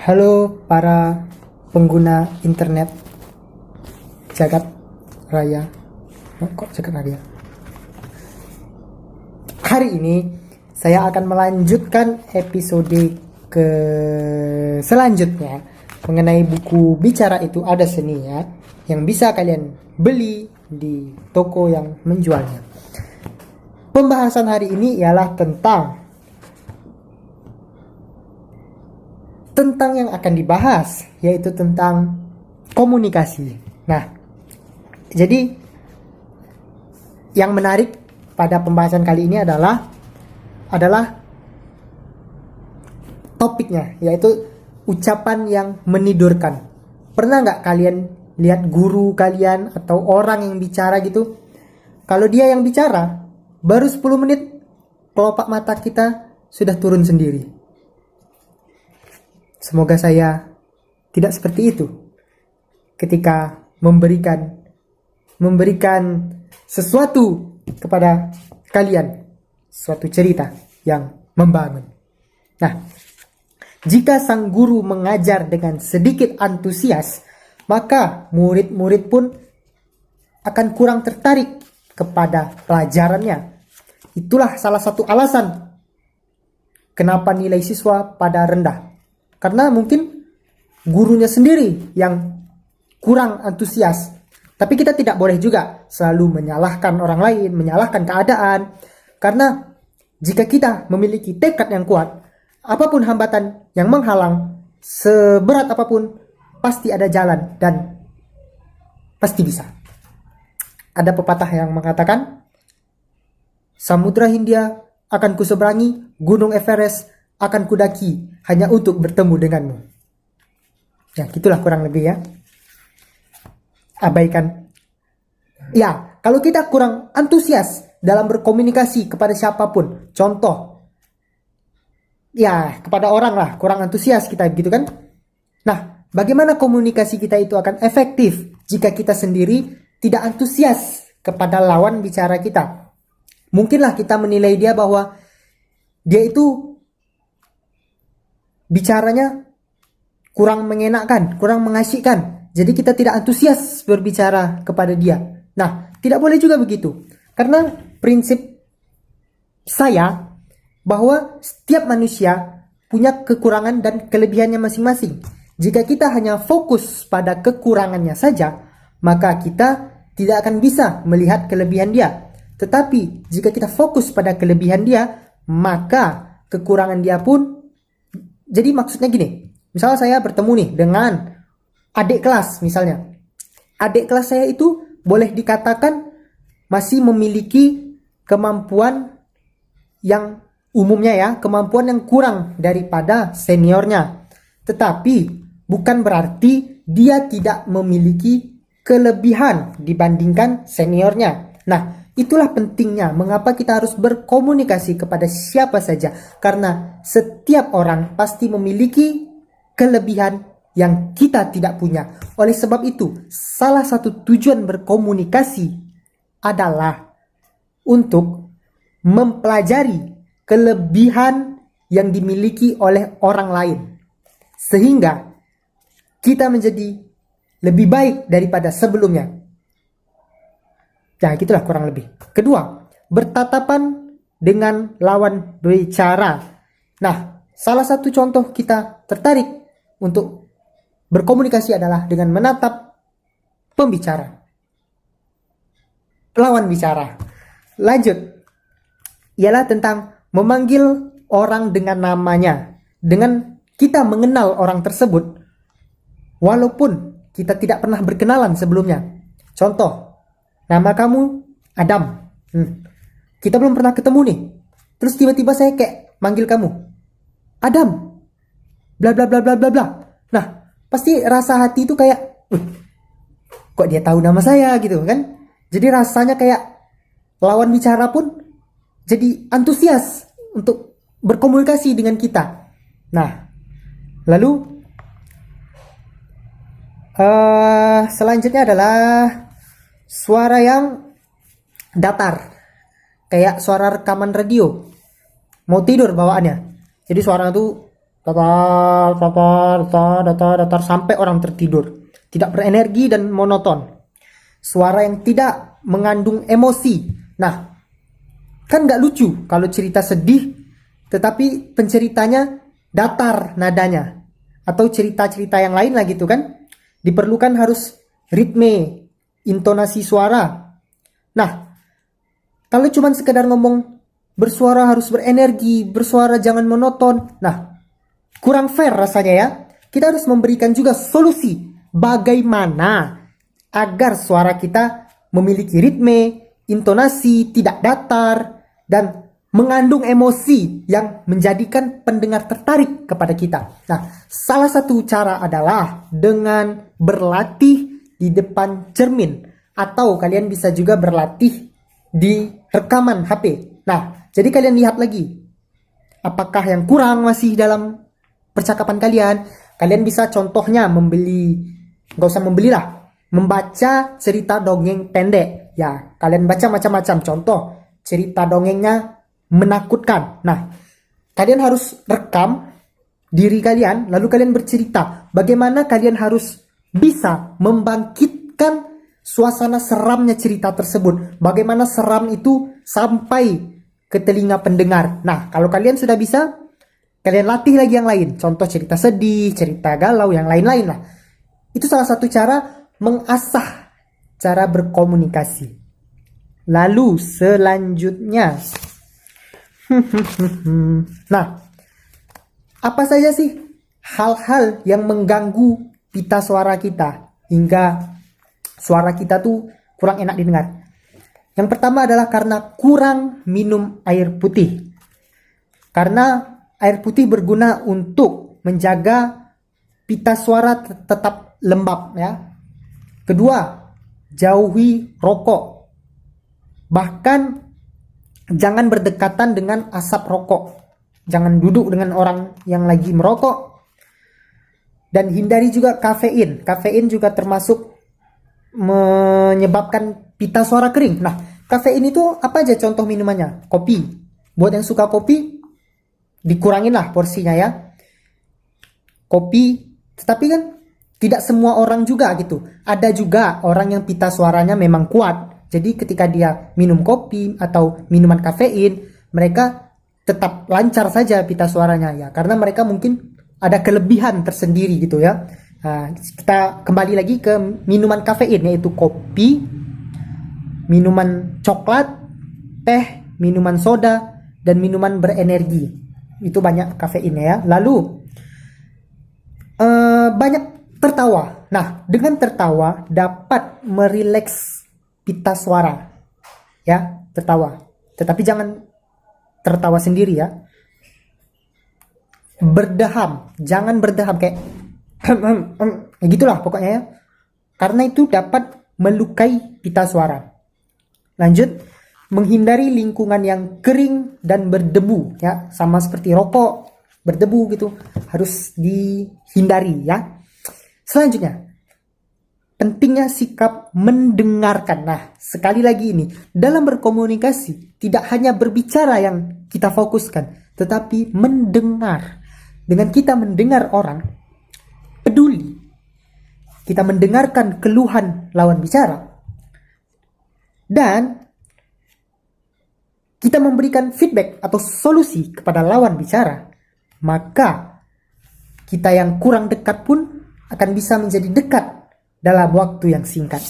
Halo para pengguna internet jagat raya. Kok jagat raya? Hari ini saya akan melanjutkan episode ke selanjutnya mengenai buku Bicara Itu Ada Seninya yang bisa kalian beli di toko yang menjualnya. Pembahasan hari ini ialah tentang yang akan dibahas, yaitu tentang komunikasi. Nah, jadi yang menarik pada pembahasan kali ini adalah topiknya, yaitu ucapan yang menidurkan. Pernah nggak kalian lihat guru kalian atau orang yang bicara gitu? Kalau dia yang bicara, baru 10 menit kelopak mata kita sudah turun sendiri. Semoga saya tidak seperti itu ketika memberikan sesuatu kepada kalian, suatu cerita yang membangun. Nah, jika sang guru mengajar dengan sedikit antusias, maka murid-murid pun akan kurang tertarik kepada pelajarannya. Itulah salah satu alasan kenapa nilai siswa pada rendah. Karena mungkin gurunya sendiri yang kurang antusias. Tapi kita tidak boleh juga selalu menyalahkan orang lain, menyalahkan keadaan. Karena jika kita memiliki tekad yang kuat, apapun hambatan yang menghalang, seberat apapun, pasti ada jalan dan pasti bisa. Ada pepatah yang mengatakan, Samudra Hindia akan kuseberangi, Gunung Everest akan kudaki hanya untuk bertemu denganmu. Ya, gitulah kurang lebih ya. Abaikan. Ya, kalau kita kurang antusias dalam berkomunikasi kepada siapapun, contoh, ya kepada orang lah, kurang antusias kita gitu kan. Nah, bagaimana komunikasi kita itu akan efektif jika kita sendiri tidak antusias kepada lawan bicara kita? Mungkinlah kita menilai dia bahwa dia itu bicaranya kurang mengenakkan, kurang mengasyikkan. Jadi kita tidak antusias berbicara kepada dia. Nah, tidak boleh juga begitu. Karena prinsip saya bahwa setiap manusia punya kekurangan dan kelebihannya masing-masing. Jika kita hanya fokus pada kekurangannya saja, maka kita tidak akan bisa melihat kelebihan dia. Tetapi jika kita fokus pada kelebihan dia, maka kekurangan dia pun. Jadi maksudnya gini, misalnya saya bertemu nih dengan adik kelas misalnya. Adik kelas saya itu boleh dikatakan masih memiliki kemampuan yang umumnya ya, kemampuan yang kurang daripada seniornya. Tetapi bukan berarti dia tidak memiliki kelebihan dibandingkan seniornya. Nah, itulah pentingnya mengapa kita harus berkomunikasi kepada siapa saja. Karena setiap orang pasti memiliki kelebihan yang kita tidak punya. Oleh sebab itu, salah satu tujuan berkomunikasi adalah untuk mempelajari kelebihan yang dimiliki oleh orang lain. Sehingga kita menjadi lebih baik daripada sebelumnya. Ya, gitulah kurang lebih. Kedua, bertatapan dengan lawan bicara. Nah, salah satu contoh kita tertarik untuk berkomunikasi adalah dengan menatap pembicara. Lawan bicara. Lanjut. Ialah tentang memanggil orang dengan namanya. Dengan kita mengenal orang tersebut, walaupun kita tidak pernah berkenalan sebelumnya. Contoh, nama kamu Adam. Kita belum pernah ketemu nih. Terus tiba-tiba saya kayak manggil kamu Adam. Bla bla bla bla bla bla. Nah, pasti rasa hati itu kayak kok dia tahu nama saya gitu kan? Jadi rasanya kayak lawan bicara pun jadi antusias untuk berkomunikasi dengan kita. Nah, lalu selanjutnya adalah suara yang datar, kayak suara rekaman radio, mau tidur bawaannya. Jadi suara itu datar, datar, datar, datar, datar, sampai orang tertidur. Tidak berenergi dan monoton. Suara yang tidak mengandung emosi. Nah, kan nggak lucu kalau cerita sedih, tetapi penceritanya datar nadanya. Atau cerita-cerita yang lain lah gitu kan. Diperlukan harus ritme, intonasi suara. Nah, kalau cuma sekedar ngomong bersuara harus berenergi, bersuara jangan monoton. Nah, kurang fair rasanya ya. Kita harus memberikan juga solusi bagaimana agar suara kita memiliki ritme, intonasi, tidak datar, dan mengandung emosi yang menjadikan pendengar tertarik kepada kita. Nah, salah satu cara adalah dengan berlatih di depan cermin, atau kalian bisa juga berlatih di rekaman HP. Nah, jadi kalian lihat lagi apakah yang kurang masih dalam percakapan kalian. Kalian bisa contohnya nggak usah membelilah, membaca cerita dongeng pendek. Ya, kalian baca macam-macam. Contoh, cerita dongengnya menakutkan. Nah, kalian harus rekam diri kalian, lalu kalian bercerita bagaimana kalian harus bisa membangkitkan suasana seramnya cerita tersebut. Bagaimana seram itu sampai ke telinga pendengar. Nah, kalau kalian sudah bisa, kalian latih lagi yang lain. Contoh cerita sedih, cerita galau, yang lain-lain lah. Itu salah satu cara mengasah cara berkomunikasi. Lalu selanjutnya, nah, apa saja sih hal-hal yang mengganggu pita suara kita hingga suara kita tuh kurang enak didengar? Yang pertama adalah karena kurang minum air putih. Karena air putih berguna untuk menjaga pita suara tetap lembab ya. Kedua, jauhi rokok. Bahkan jangan berdekatan dengan asap rokok. Jangan duduk dengan orang yang lagi merokok. Dan hindari juga kafein. Kafein juga termasuk menyebabkan pita suara kering. Nah, kafein itu apa aja contoh minumannya? Kopi. Buat yang suka kopi, dikurangin lah porsinya ya. Kopi, tetapi kan tidak semua orang juga gitu. Ada juga orang yang pita suaranya memang kuat. Jadi ketika dia minum kopi atau minuman kafein, mereka tetap lancar saja pita suaranya ya. Karena mereka mungkin ada kelebihan tersendiri gitu ya. Nah, kita kembali lagi ke minuman kafein, yaitu kopi, minuman coklat, teh, minuman soda, dan minuman berenergi. Itu banyak kafeinnya ya. Lalu banyak tertawa. Nah, dengan tertawa dapat merileks pita suara. Ya, tertawa. Tetapi jangan tertawa sendiri ya. Berdaham, jangan berdaham kayak gitulah pokoknya ya. Karena itu dapat melukai pita suara. Lanjut, menghindari lingkungan yang kering dan berdebu ya, sama seperti rokok, berdebu gitu, harus dihindari ya. Selanjutnya, pentingnya sikap mendengarkan. Nah, sekali lagi ini, dalam berkomunikasi tidak hanya berbicara yang kita fokuskan, tetapi mendengar. Dengan kita mendengar orang, peduli, kita mendengarkan keluhan lawan bicara, dan kita memberikan feedback atau solusi kepada lawan bicara, maka kita yang kurang dekat pun akan bisa menjadi dekat dalam waktu yang singkat.